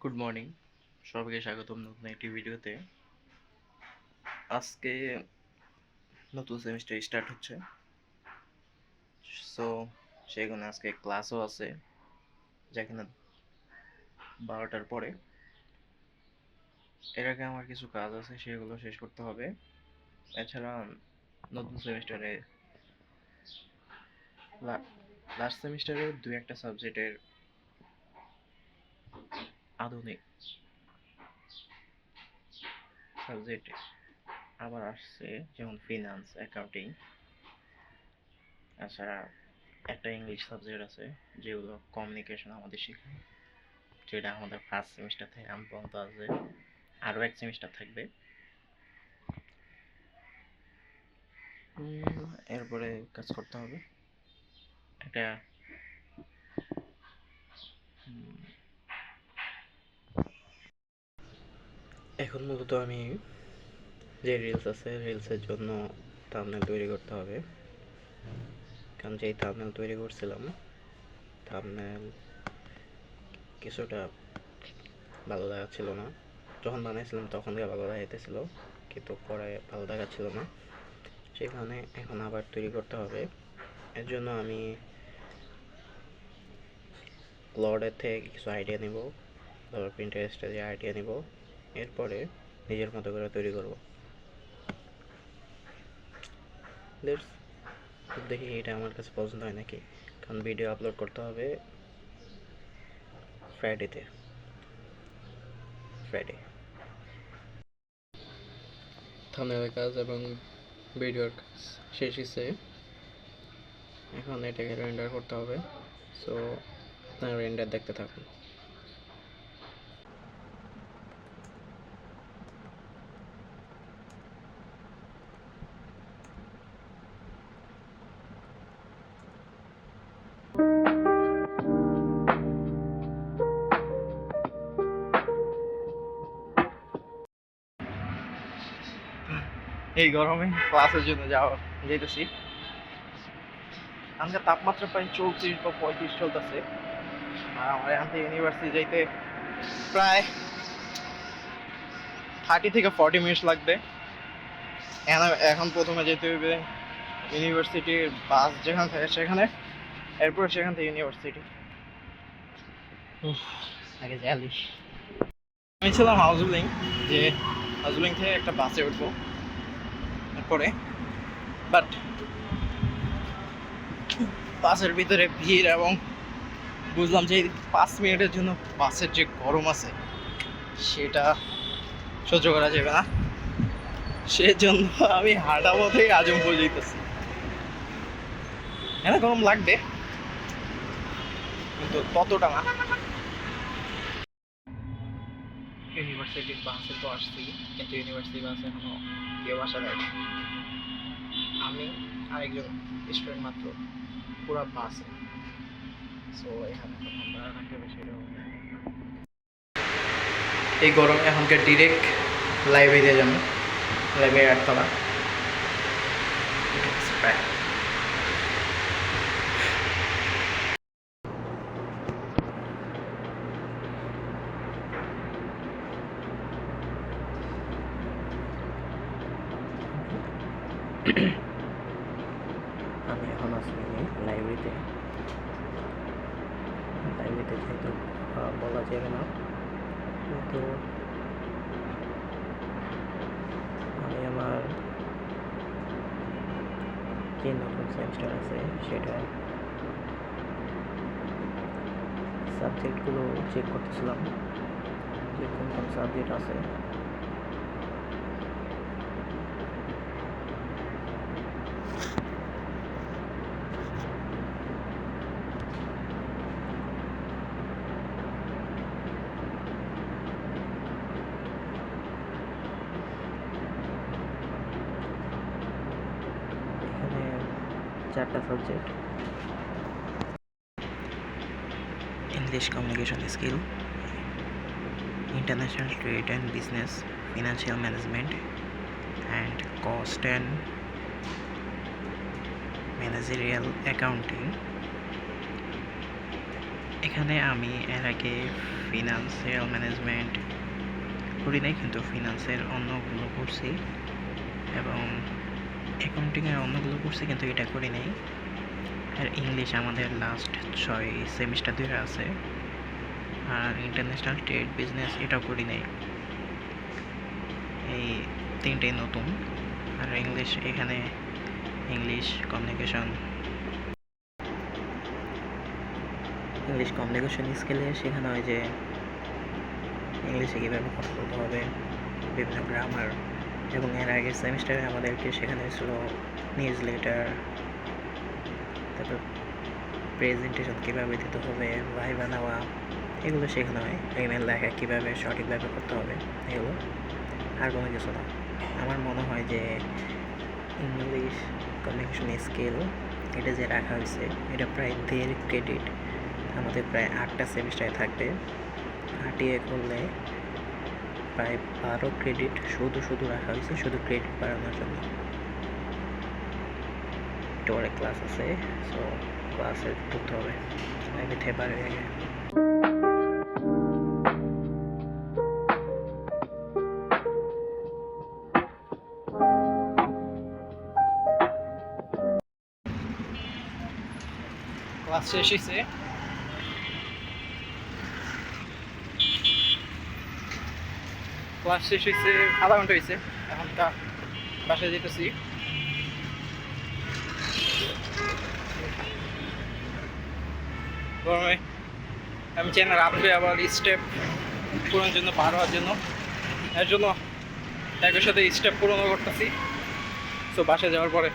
Good morning, সবাইকে স্বাগতম নতুন একটি ভিডিওতে। আজকে নতুন সেমিস্টার স্টার্ট হচ্ছে, সো সেখানে আজকে ক্লাসও আছে, যেখানে 12টার পরে। এর আগে আমার কিছু কাজ আছে, সেগুলো শেষ করতে হবে। এছাড়া নতুন সেমিস্টারে লাস্ট সেমিস্টারে দুই একটা সাবজেক্টের আধুনিক সাবজেক্ট আবার আসছে, যেমন ফিনান্স, অ্যাকাউন্টিং। এছাড়া একটা ইংলিশ সাবজেক্ট আছে, যেগুলো কমিউনিকেশন আমাদের শেখায়, যেটা আমাদের ফার্স্ট সেমিস্টার থেকে আম পর্যন্ত আছে, আরও এক সেমিস্টার থাকবে। এরপরে কাজ করতে হবে একটা। এখন মূলত আমি যে রিলস আছে, রিলসের জন্য থাম্বনেল তৈরি করতে হবে, কারণ যেই থাম্বনেল তৈরি করছিলাম, থাম্বনেল কিছুটা ভালো দেখাচ্ছিল না। যখন বানাইছিলাম তখন ভালো দেখাইতেছিল, কিন্তু পরে ভালো দেখাচ্ছিল না। সেখানে এখন আবার তৈরি করতে হবে। এর জন্য আমি ক্লডের থেকে কিছু আইডিয়া নিব, তারপর পিন্টারেস্টে যে আইডিয়া নিব, এরপরে নিজের মতো করে তৈরি করব। দেখি এটা আমার কাছে পছন্দ হয় নাকি, কারণ ভিডিও আপলোড করতে হবে ফ্রাইডে। থাম্বনেলের কাজ এবং ভিডিওর কাজ শেষ হয়েছে, এখন এটাকে রেন্ডার করতে হবে। সো রেন্ডার দেখতে থাকুন। এই গরমে ক্লাসের জন্য যেতেছি। আমাদের তাপমাত্রা প্রায় 34 বা 35 চলতেছে, আর আমার এখান থেকে ইউনিভার্সিটি যাইতে প্রায় 30 থেকে 40 মিনিট লাগবে। এখন প্রথমে যেতে হবে ইউনিভার্সিটির বাস যেখানে থাকে সেখানে, এরপর সেখান থেকে ইউনিভার্সিটি। আগে যাই। আমি ছিলাম হাউজবিল্ডিং, যে হাউজবিল্ডিং থেকে একটা বাসে উঠবো তারপরে, বাট বাসের ভিতরে ভিড়, এবং বুঝলাম যে 5 মিনিটের জন্য বাসের যে গরম আছে সেটা সহ্য করা যাবে না। সেজন্য আমি হাঁটা পথেই আজমপুর যেতেছি। হ্যাঁ, গরম লাগবে, কিন্তু ততটা না। ইউনিভার্সিটির বাসে তো আসছি, কিন্তু ইউনিভার্সিটি বাসে এখনো কেউ আসা যায়নি। আমি আরেকজন স্টুডেন্ট মাত্র পুরো বাসে। সো এখানে আমরা থাকতে বেশি। এই গরমে এখনকার ডিরেক্ট লাইব্রেরিতে যাবো, লাইব্রেরি 8তলা। আমি এখন আছি লাইব্রেরিতে। যেহেতু বলা যাবে না, কিন্তু আমি আমার যে নতুন সেমিস্টার আছে সেটা সাবজেক্টগুলো চেক করতেছিলাম, যে কোন কোন সাবজেক্ট আছে। এখানে 4টা subject: English communication skill, international trade and business, financial management, and cost and managerial accounting. এখানে আমি এর আগে ফিনান্সিয়াল ম্যানেজমেন্ট করি নাই, কিন্তু ফিনান্সের অন্যগুলো করছি এবং অ্যাকাউন্টিংয়ের অন্যগুলো করছি, কিন্তু এটা করি নাই। আর ইংলিশ আমাদের লাস্ট 6 সেমিস্টার ধরে আছে। আর ইন্টারন্যাশনাল ট্রেড বিজনেস এটাও করি নাই। এই তিনটেই নতুন। আর ইংলিশ এখানে ইংলিশ কমিউনিকেশন স্কিলে শেখানো হয় যে ইংলিশে কীভাবে কথা বলতে হবে, বিভিন্ন গ্রামার, এবং এর আগের সেমিস্টারে আমাদেরকে শেখানো হয়েছিল নিউজ লেটার, তারপর প্রেজেন্টেশন কীভাবে দিতে হবে, ভাইভা নেওয়া, এগুলো শেখানো হয়। ইমেল লেখা কীভাবে সঠিকভাবে করতে হবে, এগুলো। আর কোনো কিছু না। আমার মনে হয় যে ইংলিশ কমিউনিকেশন স্কিল এটা যে রাখা হয়েছে, এটা প্রায় 1.5 ক্রেডিট আমাদের প্রায় 8টা সেমিস্টারে থাকবে। 8 করলে প্রায় 12 ক্রেডিট শুধু রাখা হয়েছে, শুধু ক্রেডিট বাড়ানোর জন্য। এটা অনেক ক্লাস আছে, সো ক্লাসে ঢুকতে হবে, আগে থেকে বার হয়ে গেছে। ক্লাস শেষ হয়েছে, আধা ঘন্টা হয়েছে। এখন বাসায় যেতেছি। গরমে আমি চাই না রাত্রে আবার স্টেপ পূরণের জন্য, পার হওয়ার জন্য, এর জন্য একই সাথে স্টেপ পূরণও করতেছি। তো বাসায় যাওয়ার পরে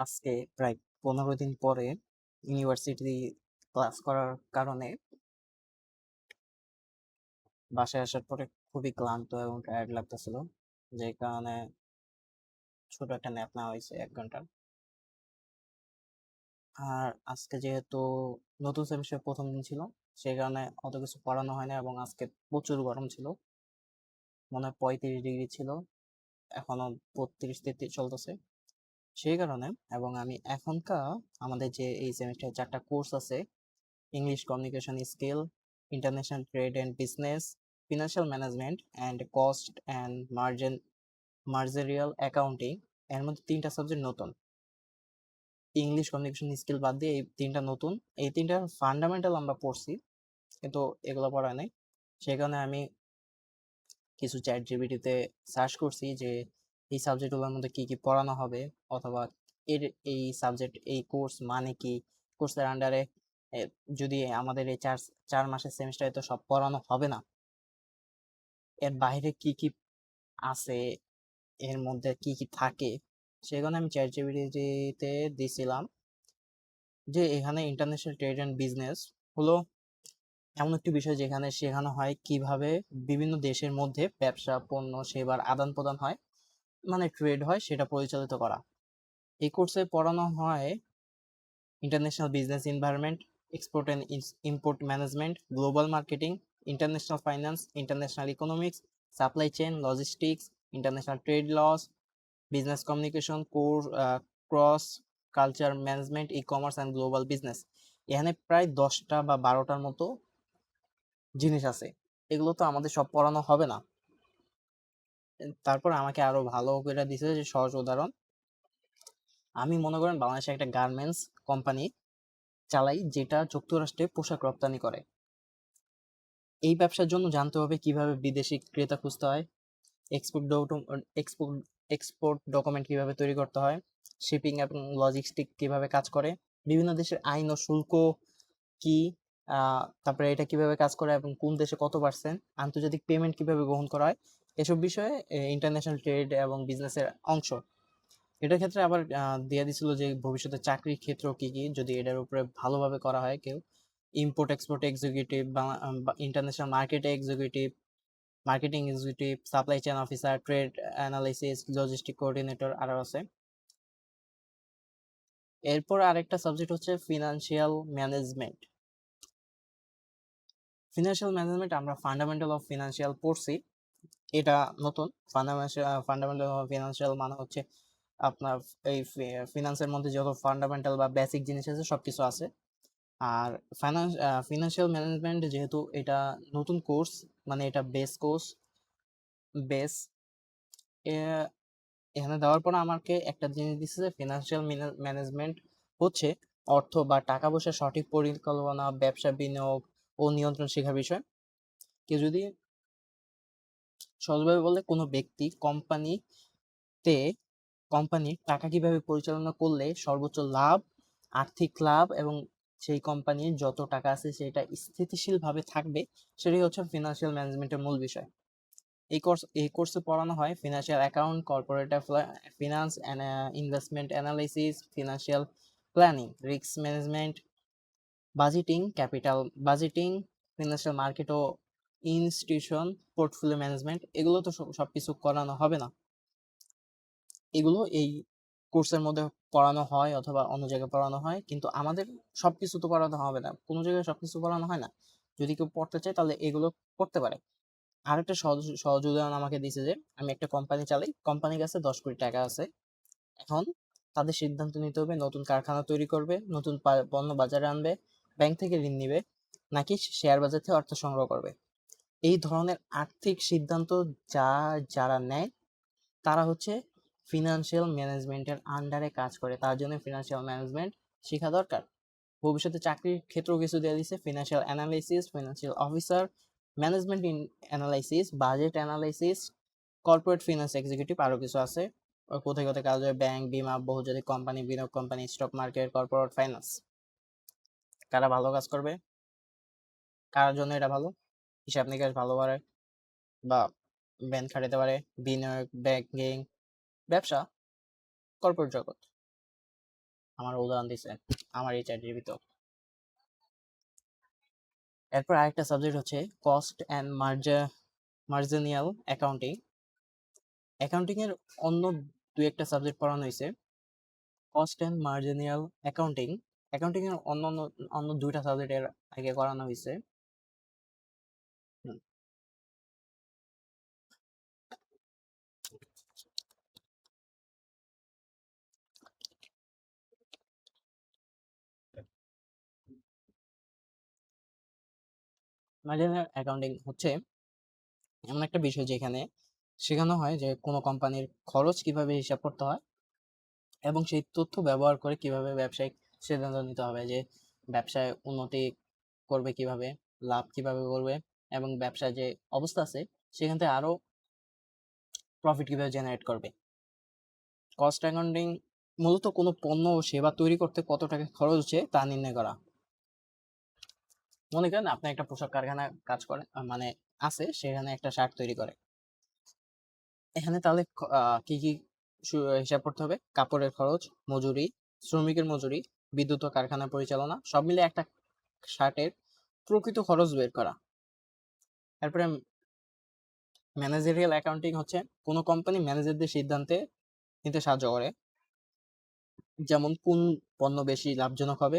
আজকে প্রায় 15 দিন পরে ইউনিভার্সিটি ক্লাস করার কারণে বাসায় আসার পরে খুবই ক্লান্ত এবং টায়ার্ড লাগতেছিল, যে কারণে ছোট একটা ন্যাপ নেওয়া হয়েছে 1 ঘন্টা। আর আজকে যেহেতু নতুন সেমিস্টার প্রথম দিন ছিল, সেই কারণে অত কিছু পড়ানো হয় না এবং আজকে প্রচুর গরম ছিল, মনে হয় 35 ডিগ্রি ছিল, এখনো 32-33 চলতেছে। সেই কারণে এবং আমি এখনকার আমাদের যে এই সেমিস্টারে 4টা কোর্স আছে, English communication skill, international trade and business, financial management and cost and managerial accounting, এর মধ্যে 3টা সাবজেক্ট নতুন। ইংলিশ কমিউনিকেশন স্কিল বাদ দিয়ে এই 3টা নতুন। এই 3টার ফান্ডামেন্টাল আমরা পড়ছি, কিন্তু এগুলো পড়া নেই। সেই কারণে আমি কিছু চ্যাট জিপিটিতে সার্চ করছি যে এই সাবজেক্টগুলোর মধ্যে কি কি পড়ানো হবে, অথবা এর এই সাবজেক্ট এই কোর্স মানে কি, কোর্সের আন্ডারে যদি আমাদের এই 4 মাসের সেমিস্টারে তো সব পড়ানো হবে না, এর বাইরে কি কি আছে, এর মধ্যে কি কি থাকে, সেখানে আমি চ্যাট জিপিটিতে দিছিলাম যে এখানে ইন্টারন্যাশনাল ট্রেড অ্যান্ড বিজনেস হলো এমন একটি বিষয় যেখানে শেখানো হয় কিভাবে বিভিন্ন দেশের মধ্যে ব্যবসা, পণ্য, সেবার আদান প্রদান হয়, মানে ট্রেড হয়, সেটা পরিচালিত করা। এই কোর্সে পড়ানো হয় international business environment, export and import management, global marketing, international finance, international economics, supply chain, logistics, international trade laws, business communication, cross culture management, e commerce and global business. এখানে প্রায় 10টা বা 12টার মতো জিনিস আছে। এগুলো তো আমাদের সব পড়ানো হবে না। তারপর আমাকে আরো ভালো করে দিছে যে সহজ উদাহরণ, আমি মনে করেন বাংলাদেশে একটা গার্মেন্টস কোম্পানি চালাই যেটা যুক্তরাষ্ট্রে পোশাক রপ্তানি করে। এই ব্যবসার জন্য জানতে হবে কিভাবে বিদেশি ক্রেতা খুঁজতে হয়, এক্সপোর্ট এক্সপোর্ট ডকুমেন্ট কিভাবে তৈরি করতে হয়, শিপিং এবং লজিস্টিক কিভাবে কাজ করে, বিভিন্ন দেশের আইন ও শুল্ক কি, তারপরে এটা কিভাবে কাজ করে এবং কোন দেশে কত পার্সেন্ট, আন্তর্জাতিক পেমেন্ট কিভাবে গ্রহণ করা হয়, এসব বিষয়ে ইন্টারন্যাশনাল ট্রেড এবং বিজনেসের অংশ। এটার ক্ষেত্রে আবার দিয়ে দিছিল যে ভবিষ্যতে চাকরির ক্ষেত্র কি কি যদি এটার উপরে ভালোভাবে করা হয়, কেউ import export executive, international marketing executive, supply chain officer, trade analysis, logistic coordinator আরো আছে। এরপর আরেকটা সাবজেক্ট হচ্ছে ফিনান্সিয়াল ম্যানেজমেন্ট। আমরা ফান্ডামেন্টাল অফ ফিনান্সিয়াল পড়ছি, এটা নতুন। ফান্ডামেন্টাল অফ ফিনান্সিয়াল মানে হচ্ছে আপনার এই ফিনান্সের মধ্যে যত ফান্ডামেন্টাল বা বেসিক জিনিস আছে সবকিছু আছে। আর ফিনান্সিয়াল ম্যানেজমেন্ট যেহেতু এটা নতুন কোর্স, মানে এটা বেস কোর্স, বেস এখানে দেওয়ার পর আমাকে একটা জিনিস দিচ্ছে যে ফিনান্সিয়াল ম্যানেজমেন্ট হচ্ছে অর্থ বা টাকা পয়সার সঠিক পরিকল্পনা, ব্যবসা, বিনিয়োগ ও নিয়ন্ত্রণ শেখার বিষয়। কেউ যদি সহজভাবে বলে, কোনো ব্যক্তি কোম্পানিতে কোম্পানির টাকা কিভাবে পরিচালনা করলে সর্বোচ্চ লাভ, আর্থিক লাভ এবং সেই কোম্পানির যত টাকা আছে সেটা স্থিতিশীলভাবে থাকবে, সেটাই হচ্ছে ফিনান্সিয়াল ম্যানেজমেন্টের মূল বিষয়। এই কোর্সে পড়ানো হয় financial account, corporate finance, investment analysis, financial planning, risk management, budgeting, capital budgeting, financial market ও ইনস্টিটিউশন পোর্টফোলিও ম্যানেজমেন্ট। এগুলো তো সবকিছু করানো হবে না, এগুলো এই কোর্সের মধ্যে পড়ানো হয় অথবা অন্য জায়গায় পড়ানো হয়, কিন্তু আমাদের সবকিছু তো পড়ানো হবে না, কোনো জায়গায় সবকিছু পড়ানো হয় না। যদি কেউ পড়তে চায় তাহলে এগুলো করতে পারে। আরেকটা সহজ সহজ উদাহরণ আমাকে দিছে যে, আমি একটা কোম্পানি চালাই, কোম্পানির কাছে 10 কোটি টাকা আছে। এখন তাদের সিদ্ধান্ত নিতে হবে নতুন কারখানা তৈরি করবে, নতুন পণ্য বাজারে আনবে, ব্যাংক থেকে ঋণ নিবে, নাকি শেয়ার বাজার থেকে অর্থ সংগ্রহ করবে। এই ধরনের আর্থিক সিদ্ধান্ত যা যারা নেয় তারা হচ্ছে ফিনান্সিয়াল ম্যানেজমেন্টের আন্ডারে কাজ করে, তার জন্য ফিনান্সিয়াল ম্যানেজমেন্ট শেখা দরকার। ভবিষ্যতে চাকরির ক্ষেত্রেও কিছু দেওয়া দিচ্ছে, financial analysis, financial officer, management in analysis, budget analysis, corporate finance executive, আরো কিছু আছে। কোথায় কোথায় কাজ হয়, ব্যাংক, বিমা, বহুজাতিক কোম্পানি, বিনিয়োগ company, stock market, corporate finance. কারা ভালো কাজ করবে, কার জন্য এটা ভালো, হিসাব নিকাশ ভালো পারে বা ব্যাংক খাটাতে পারে, বিনিয়োগ, ব্যাংকিং, ব্যবসা, কর্পোরেট জগৎ। আমার উদাহরণ দিছে আমার এই চ্যাট জিপিতে। এরপর আরেকটা সাবজেক্ট হচ্ছে কস্ট অ্যান্ড মার্জিনিয়াল অ্যাকাউন্টিং। অ্যাকাউন্টিং এর অন্য দুই একটা সাবজেক্ট পড়ানো হয়েছে। কস্ট অ্যান্ড মার্জিনিয়াল অ্যাকাউন্টিং, অ্যাকাউন্টিং এর অন্য অন্য অন্য দুইটা সাবজেক্ট এর আগে করানো হয়েছে। মার্জিনিয়াল অ্যাকাউন্টিং হচ্ছে এমন একটা বিষয় যেখানে শেখানো হয় যে কোনো কোম্পানির খরচ কিভাবে হিসাব করতে হয় এবং সেই তথ্য ব্যবহার করে কিভাবে ব্যবসায়িক সিদ্ধান্ত নিতে হবে, যে ব্যবসায় উন্নতি করবে কিভাবে, লাভ কিভাবে করবে, এবং ব্যবসায় যে অবস্থা আছে সেখান থেকে আরো প্রফিট কিভাবে জেনারেট করবে। কস্ট অ্যাকাউন্টিং মূলত কোনো পণ্য ও সেবা তৈরি করতে কত টাকা খরচ হচ্ছে তা নির্ণয় করা। মনে করেন আপনি একটা পোশাক কারখানায় কাজ করেন, মানে আছে, সেখানে একটা শার্ট তৈরি করে। এখানে তাহলে কি কি হিসাব করতে হবে, কাপড়ের খরচ, মজুরি, শ্রমিকের মজুরি, বিদ্যুৎ ও কারখানা পরিচালনা, সব মিলে একটা শার্টের প্রকৃত খরচ বের করা। তারপরে ম্যানেজারিয়াল অ্যাকাউন্টিং হচ্ছে কোনো কোম্পানি ম্যানেজারদের সিদ্ধান্তে নিতে সাহায্য করে, যেমন কোন পণ্য বেশি লাভজনক হবে,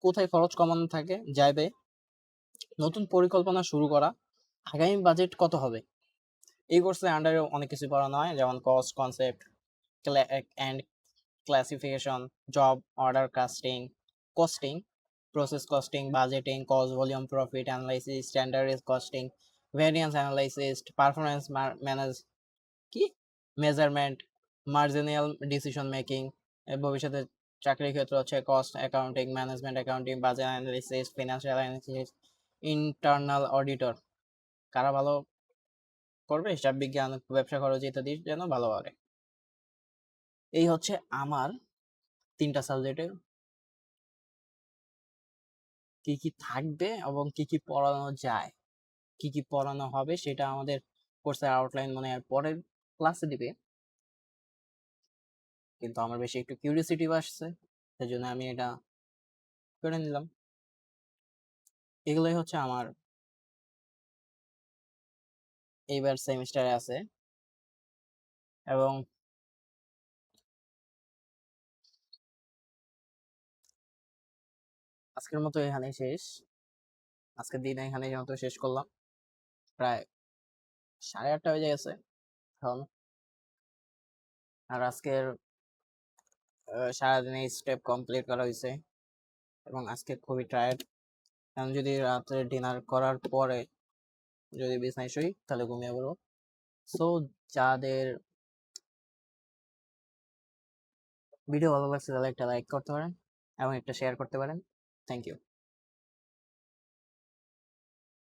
কোথায় খরচ কমানো থাকে যাবে, নতুন পরিকল্পনা শুরু করা, আগামী বাজেট কত হবে। এই কোর্সের আন্ডারে অনেক কিছু পড়ানো হয়, যেমন cost concept and classification, job order costing, process costing, budgeting, cost volume profit analysis, standard costing, variance analysis, performance manage কি মেজারমেন্ট, মার্জিনাল ডিসিশন মেকিং। ভবিষ্যতে চাকরির ক্ষেত্রে হচ্ছে cost accounting, management accounting, budget analysis, financial analysis, internal auditor. কারা ভালো করবে, হিসাব বিজ্ঞান, ব্যবসা খরচ ইত্যাদি যেন ভালো পারে। এই হচ্ছে আমার 3টা সাবজেক্টে কি কি থাকবে এবং কি কি পড়ানো যায়, কি কি পড়ানো হবে সেটা আমাদের কোর্সের আউটলাইন মনে হয় পরের ক্লাসে দিবে, কিন্তু আমার বেশি একটু কিউরিওসিটি আসছে, সেই জন্য আমি এটা করে নিলাম। এগুলোই হচ্ছে আমার এইবার সেমিস্টারে আছে, এবং আজকের মতো এখানেই শেষ। আজকের দিন এখানেই মতো শেষ করলাম, প্রায় 8:30 হয়ে গেছে এখন। আর আজকের সারাদিন এই স্টেপ কমপ্লিট করা হয়েছে এবং আজকে খুবই টায়ার্ড। আমি যদি রাত্রে ডিনার করার পরে যদি বিছানায় শুই তাহলে ঘুমিয়ে পড়বো। সো যাদের ভিডিও ভালো লাগছে তাহলে একটা লাইক করতে পারেন এবং একটা শেয়ার করতে পারেন। Thank you.